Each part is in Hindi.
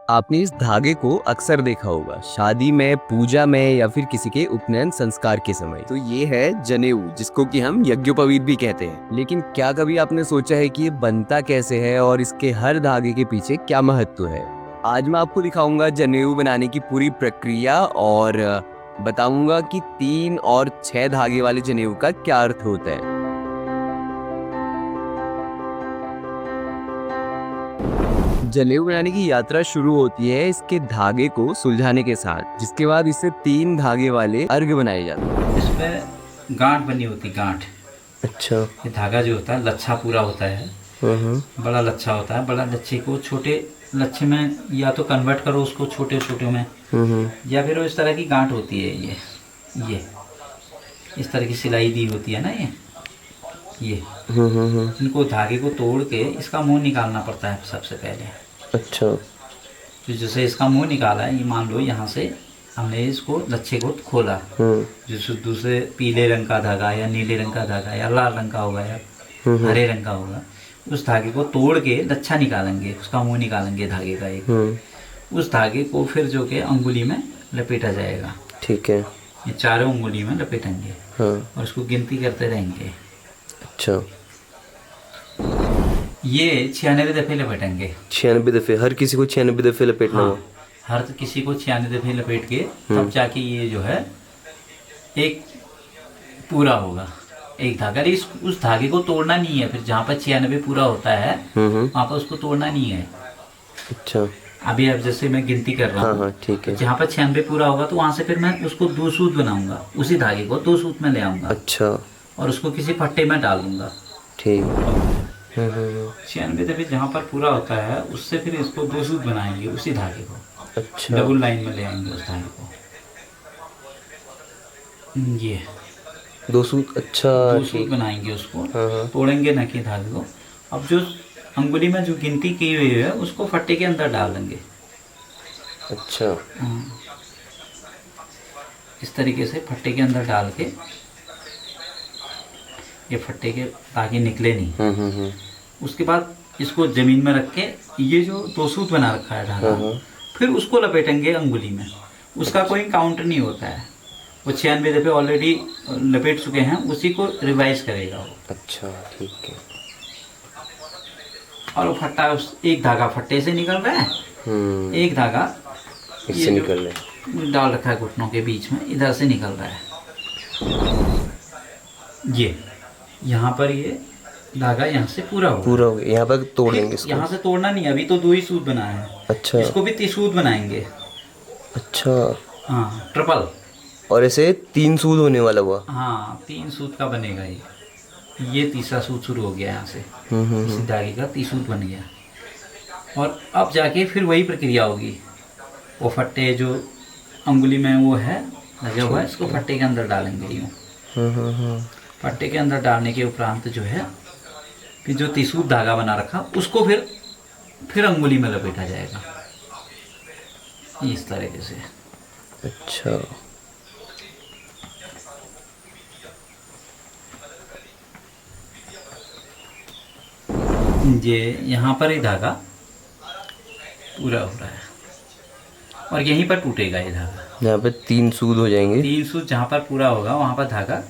आपने इस धागे को अक्सर देखा होगा शादी में, पूजा में या फिर किसी के उपनयन संस्कार के समय। तो ये है जनेऊ, जिसको कि हम यज्ञोपवीत भी कहते हैं। लेकिन क्या कभी आपने सोचा है कि ये बनता कैसे है और इसके हर धागे के पीछे क्या महत्व है? आज मैं आपको दिखाऊंगा जनेऊ बनाने की पूरी प्रक्रिया और बताऊंगा कि 3 और 6 धागे वाले जनेऊ का क्या अर्थ होता है। जनेऊ बनाने की यात्रा शुरू होती है इसके धागे को सुलझाने के साथ, जिसके बाद इससे 3 धागे वाले अर्घ बनाए जाते हैं। इसमें गांठ बनी होती, गांठ। अच्छा। ये धागा जो होता है लच्छा पूरा होता है, बड़ा लच्छा होता है। बड़ा लच्छे को छोटे लच्छे में या तो कन्वर्ट करो उसको छोटे छोटे में, या फिर इस तरह की गांठ होती है। ये इस तरह की सिलाई दी होती है ना, ये इनको धागे को तोड़ के इसका मुंह निकालना पड़ता है सबसे पहले। अच्छा। तो जैसे इसका मुंह निकाला है, ये मान लो यहाँ से हमने इसको लच्छे को खोला, जैसे दूसरे पीले रंग का धागा या नीले रंग का धागा या लाल रंग का होगा या हरे रंग का होगा, उस धागे को तोड़ के लच्छा निकालेंगे, उसका मुंह निकालेंगे धागे का एक। उस धागे को फिर जो के अंगुली में लपेटा जाएगा। ठीक है। ये चारों अंगुली में लपेटेंगे और उसको गिनती करते रहेंगे। अच्छा। ये 96 दफे लपेटेंगे। 96 दफे? हर किसी को 96 दफे लपेटना हो? हर किसी को 96 दफे लपेट के तब जाके ये जो है एक पूरा होगा, एक धागा। उस धागे को तोड़ना नहीं है, फिर जहाँ पर 96 पूरा होता है वहाँ पर उसको तोड़ना नहीं है। अच्छा। अभी अब जैसे मैं गिनती कर रहा हूँ, ठीक है। जहाँ पर 96 पूरा होगा तो वहाँ से फिर मैं उसको 2 सूत बनाऊंगा, उसी धागे को 2 सूत में ले आऊंगा। अच्छा। और उसको किसी फट्टे में डाल दूंगा। ठीक। 96 दफे जहाँ पर पूरा होता है उससे फिर इसको 2 सूत बनाएंगे उसी धागे को। अच्छा। डबल लाइन में ले आएंगे उस धागे को। ये 2 सूत। अच्छा। 2 सूत बनाएंगे उसको, तोड़ेंगे न कि धागे को। अब जो अंगुली में जो गिनती की हुई है उसको फट्टे के अंदर डाल देंगे। अच्छा। इस तरीके से फट्टे के अंदर डाल के, ये फट्टे के ताकि निकले नहीं। उसके बाद इसको जमीन में रख के ये जो 2 सूत बना रखा है धागा, फिर उसको लपेटेंगे अंगुली में। उसका कोई काउंट नहीं होता है, वो 96 दफे ऑलरेडी लपेट चुके हैं, उसी को रिवाइज करेगा वो। अच्छा। ठीक है। और वो फट्टा, एक धागा फट्टे से निकल रहा है, एक धागा इससे निकल रहा है, डाल रखा है घुटनों के बीच में, इधर से निकल रहा है। ये यहाँ पर ये धागा यहाँ से पूरा हो गया। यहाँ पर तोड़ देंगे इसको? यहाँ से तोड़ना नहीं, अभी तो 2 ही सूत बना है। अच्छा। इसको भी 3 सूत बनाएंगे। अच्छा। हाँ, ट्रिपल। और ऐसे 3 सूत होने वाला हुआ? हाँ, 3 सूत का बनेगा ये तीसरा सूत शुरू हो गया यहाँ से। इसी धागे का 3 सूत बन गया। और अब जाके फिर वही प्रक्रिया होगी। वो फट्टे जो अंगुली में वो है लगा हुआ है, इसको फट्टे के अंदर डालेंगे यूँ। फट्टे के अंदर डालने के उपरांत जो है कि जो 3 सूत धागा बना रखा उसको फिर अंगुली में लपेटा जाएगा इस तरीके से। अच्छा। ये यहाँ पर ही धागा पूरा हो रहा है और यहीं पर टूटेगा ये धागा। यहाँ पे 3 सूत हो जाएंगे? 3 सूत जहाँ पर पूरा होगा वहाँ पर धागा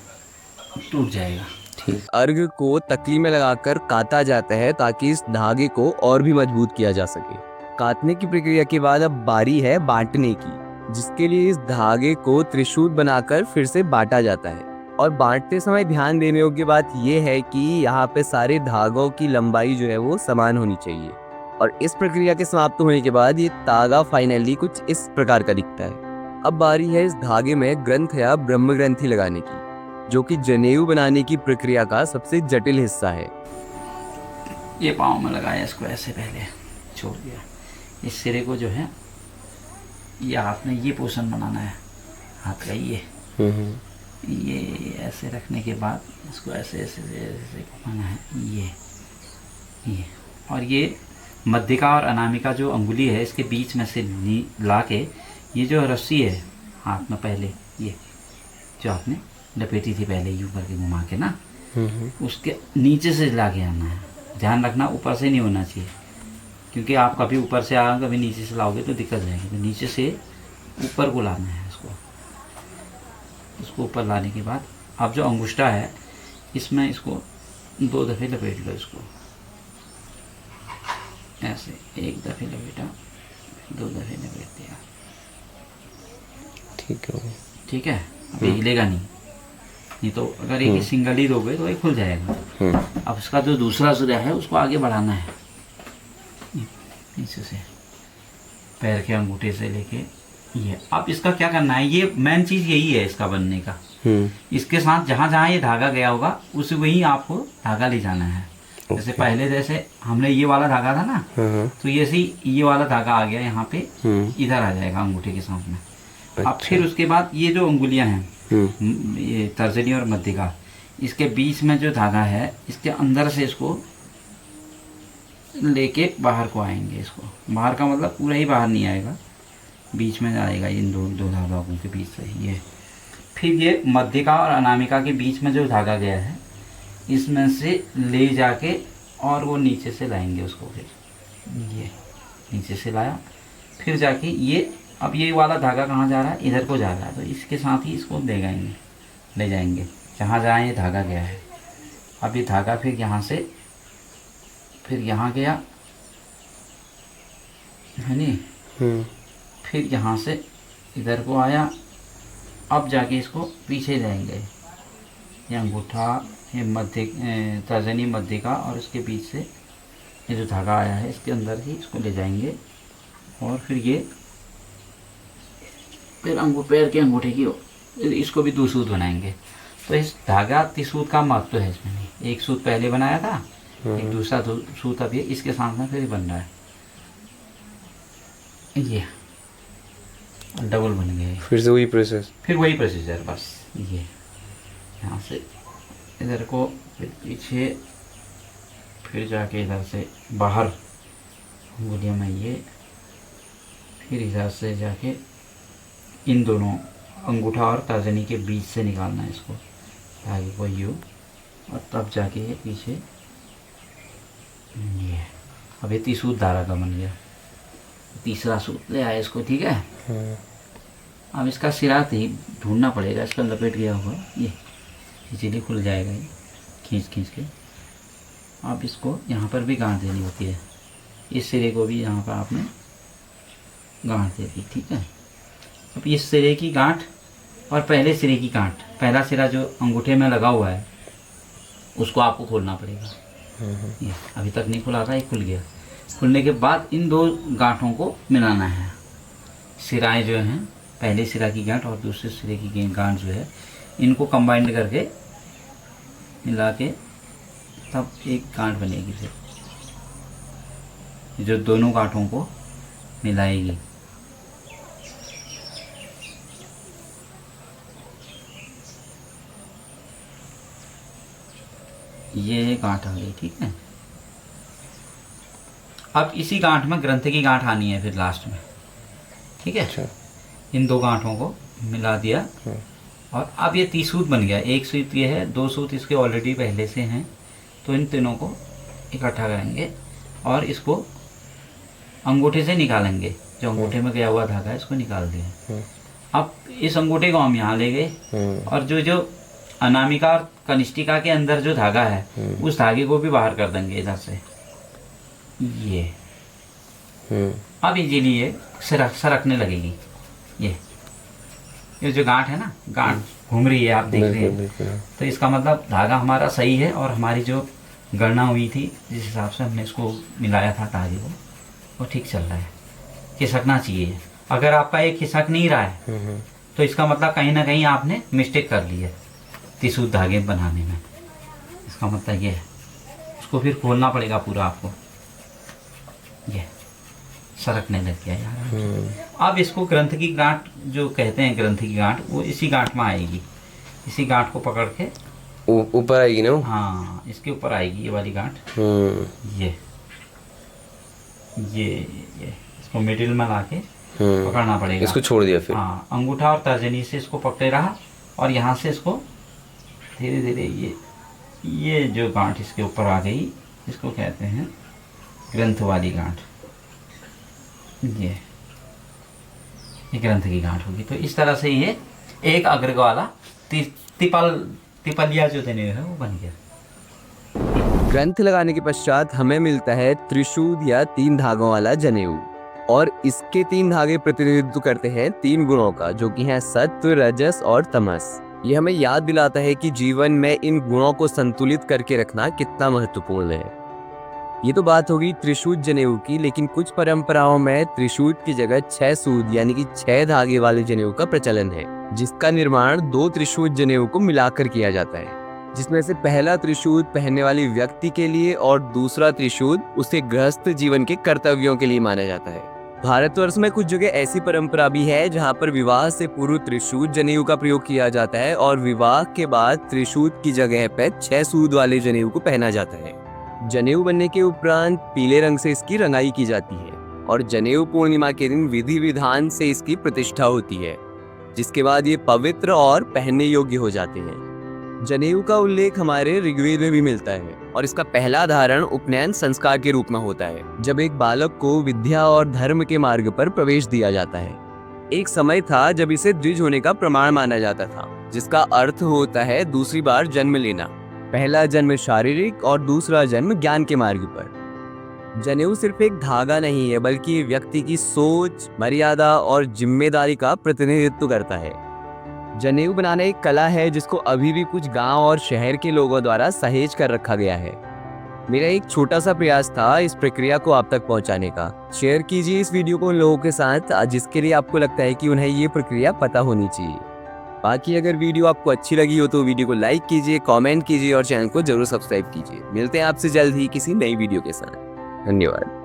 टूट जाएगा। ठीक। अर्घ को तकली में लगाकर काटा जाता है ताकि इस धागे को और भी मजबूत किया जा सके। काटने की प्रक्रिया के बाद अब बारी है बांटने की, जिसके लिए इस धागे को त्रिशूल बनाकर फिर से बांटा जाता है। और बांटते समय ध्यान देने योग्य बात यह है कि यहाँ पे सारे धागों की लंबाई जो है वो समान होनी चाहिए। और इस प्रक्रिया के समाप्त होने के बाद ये धागा फाइनली कुछ इस प्रकार का दिखता है। अब बारी है इस धागे में ग्रंथ या ब्रह्म ग्रंथि लगाने की, जो कि जनेऊ बनाने की प्रक्रिया का सबसे जटिल हिस्सा है। ये पाँव में लगाया, इसको ऐसे पहले छोड़ दिया। इस सिरे को जो है ये हाथ में ये पोषण बनाना है, हाथ का ये ऐसे रखने के बाद इसको ऐसे ऐसे ऐसे घुमाना है। ये और ये मध्यिका और अनामिका जो अंगुली है इसके बीच में से ला के ये जो रस्सी है हाथ में पहले, ये जो आपने लपेटी थी पहले यूं करके घुमा के ना, उसके नीचे से ला के आना है। ध्यान रखना ऊपर से नहीं होना चाहिए, क्योंकि आप कभी ऊपर से आओगे कभी नीचे से लाओगे तो दिक्कत जाएगी। तो नीचे से ऊपर को लाना है इसको ऊपर लाने के बाद आप जो अंगुष्ठा है इसमें इसको 2 दफ़े लपेट लो। इसको ऐसे 1 दफ़े लपेटा, 2 दफ़े लपेट दिया। ठीक है। ठीक है, अब ये हिलेगा नहीं तो अगर एक सिंगल ही दोगे तो ये खुल जाएगा। अब इसका जो दूसरा सिरा है उसको आगे बढ़ाना है नीचे से, पैर के अंगूठे से लेके ये। अब इसका क्या करना है, ये मेन चीज़ यही है इसका बनने का। इसके साथ जहाँ जहाँ ये धागा गया होगा उसे वही आपको धागा ले जाना है। जैसे पहले जैसे हमने ये वाला धागा था ना, तो ये वाला धागा आ गया यहाँ पे, इधर आ जाएगा अंगूठे के साथ में। अब फिर उसके बाद ये जो उंगलियां हैं, ये तर्जनी और मध्यिका, इसके बीच में जो धागा है इसके अंदर से इसको लेके बाहर को आएंगे। इसको बाहर का मतलब पूरा ही बाहर नहीं आएगा, बीच में आएगा इन दो धागों के बीच से ये। फिर ये मध्यिका और अनामिका के बीच में जो धागा गया है इसमें से ले जाके और वो नीचे से लाएंगे उसको। फिर ये नीचे से लाया, फिर जाके ये, अब ये वाला धागा कहाँ जा रहा है, इधर को जा रहा है, तो इसके साथ ही इसको ले जाएंगे जहाँ जहाँ ये धागा गया है। अब ये धागा फिर यहाँ से फिर यहाँ गया है नहीं, फिर यहाँ से इधर को आया। अब जाके इसको पीछे जाएंगे, ये अंगूठा, ये तर्जनी, मध्यिका और इसके बीच से ये जो धागा आया है इसके अंदर ही इसको ले जाएंगे। और फिर ये पैर के अंगूठे की इसको भी 2 सूत बनाएंगे। तो इस धागा 30 सूत का महत्व है इसमें भी। 1 सूत पहले बनाया था, एक दूसरा सूत अभी इसके साथ में फिर बन रहा है, ये डबल बन गया। फिर से वही प्रोसेस, है बस। ये यहाँ से इधर को, फिर पीछे, फिर जाके इधर से बाहर उंगलियों में ये, फिर इधर से जाके इन दोनों अंगूठा और तर्जनी के बीच से निकालना है इसको, धागे को यूँ, और तब जाके ये पीछे ये। अब ये 30 सूत धागा का बन गया, तीसरा सूत ले आया इसको। ठीक है, अब इसका सिरा ढूंढना पड़ेगा, इसका लपेट गया होगा ये, इसीलिए खुल जाएगा ये खींच के। अब इसको यहाँ पर भी गांठ देनी होती है, इस सिरे को भी यहाँ पर आपने गांठ दे दी। ठीक है, अब इस सिरे की गांठ और पहले सिरे की गांठ, पहला सिरा जो अंगूठे में लगा हुआ है उसको आपको खोलना पड़ेगा। ये अभी तक नहीं खुला था, ये खुल गया। खुलने के बाद इन 2 गांठों को मिलाना है। सिराएं जो हैं, पहले सिरा की गांठ और दूसरे सिरे की गांठ जो है, इनको कंबाइंड करके मिला के तब एक गांठ बनेगी। फिर जो दोनों गांठों को मिलाएगी, ये गांठ आ गई। ठीक है, अब इसी गांठ में ग्रंथि की गांठ आनी है फिर लास्ट में। ठीक है, अच्छा। इन 2 गांठों को मिला दिया और अब ये 30 सूत बन गया। 1 सूत ये है, 2 सूत इसके ऑलरेडी पहले से हैं, तो इन तीनों को इकट्ठा करेंगे और इसको अंगूठे से निकालेंगे। जो अंगूठे में गया हुआ धागा इसको निकाल दिया। अब इस अंगूठे को हम यहाँ ले गए और जो अनामिका और कनिष्ठिका के अंदर जो धागा है उस धागे को भी बाहर कर देंगे इधर से। ये अब इजीली ये सरकने लगेगी। ये जो गांठ है ना, गांठ घूम रही है, आप देख रहे हैं, तो इसका मतलब धागा हमारा सही है और हमारी जो गणना हुई थी जिस हिसाब से हमने इसको मिलाया था धागे को, वो ठीक चल रहा है। खिसकना चाहिए। अगर आपका एक खिसक नहीं रहा है तो इसका मतलब कहीं ना कहीं आपने मिस्टेक कर ली है 30 सूत धागे बनाने में। इसका मतलब ये है, उसको फिर खोलना पड़ेगा पूरा आपको। ये सरकने लग गया यार। अब इसको ग्रंथ की गांठ जो कहते हैं, ग्रंथ की गांठ, वो इसी गांठ में आएगी। इसी गांठ को पकड़ के ऊपर आएगी ना? हाँ, इसके ऊपर आएगी ये वाली गांठ। ये इसको मिडिल में ला के पकड़ना पड़ेगा। इसको छोड़ दिया फिर? हाँ, अंगूठा और तर्जनी से इसको पकड़े रहा और यहाँ से इसको धीरे धीरे ये जो गांठ इसके ऊपर आ गई, इसको कहते हैं ग्रंथ वाली गांठ। ये ग्रंथ की गांठ होगी। तो इस तरह से ये एक अग्र वाला तिपलिया जो जनेऊ है वो बन गया। ग्रंथ लगाने के पश्चात हमें मिलता है त्रिशूल या 3 धागों वाला जनेऊ, और इसके 3 धागे प्रतिनिधित्व करते हैं 3 गुणों का, जो कि हैं सत्व, रजस और तमस। ये हमें याद दिलाता है कि जीवन में इन गुणों को संतुलित करके रखना कितना महत्वपूर्ण है। ये तो बात होगी त्रिशूल जनेऊ की, लेकिन कुछ परंपराओं में त्रिशूल की जगह 6 सूद यानी कि 6 धागे वाले जनेऊ का प्रचलन है, जिसका निर्माण 2 त्रिशूल जनेऊ को मिलाकर किया जाता है, जिसमें से पहला त्रिशूल पहनने वाली व्यक्ति के लिए और दूसरा त्रिशूल उसे गृहस्थ जीवन के कर्तव्यों के लिए माना जाता है। भारतवर्ष में कुछ जगह ऐसी परंपरा भी है जहां पर विवाह से पूर्व त्रिशूल जनेऊ का प्रयोग किया जाता है और विवाह के बाद त्रिशूल की जगह पर 6 सूद वाले जनेऊ को पहना जाता है। जनेऊ बनने के उपरांत पीले रंग से इसकी रंगाई की जाती है और जनेऊ पूर्णिमा के दिन विधि विधान से इसकी प्रतिष्ठा होती है, जिसके बाद ये पवित्र और पहनने योग्य हो जाते हैं। जनेऊ का उल्लेख हमारे ऋग्वेद में भी मिलता है और इसका पहला धारण उपनयन संस्कार के रूप में होता है, जब एक बालक को विद्या और धर्म के मार्ग पर प्रवेश दिया जाता है। एक समय था जब इसे द्विज होने का प्रमाण माना जाता था, जिसका अर्थ होता है दूसरी बार जन्म लेना। पहला जन्म शारीरिक और दूसरा जन्म ज्ञान के मार्ग पर। जनेऊ सिर्फ एक धागा नहीं है, बल्कि व्यक्ति की सोच, मर्यादा और जिम्मेदारी का प्रतिनिधित्व करता है। जनेऊ बनाना एक कला है जिसको अभी भी कुछ गांव और शहर के लोगों द्वारा सहेज कर रखा गया है। मेरा एक छोटा सा प्रयास था इस प्रक्रिया को आप तक पहुंचाने का। शेयर कीजिए इस वीडियो को उन लोगों के साथ जिसके लिए आपको लगता है कि उन्हें ये प्रक्रिया पता होनी चाहिए। बाकी अगर वीडियो आपको अच्छी लगी हो तो वीडियो को लाइक कीजिए, कमेंट कीजिए और चैनल को जरूर सब्सक्राइब कीजिए। मिलते हैं आपसे जल्द ही किसी नई वीडियो के साथ। धन्यवाद।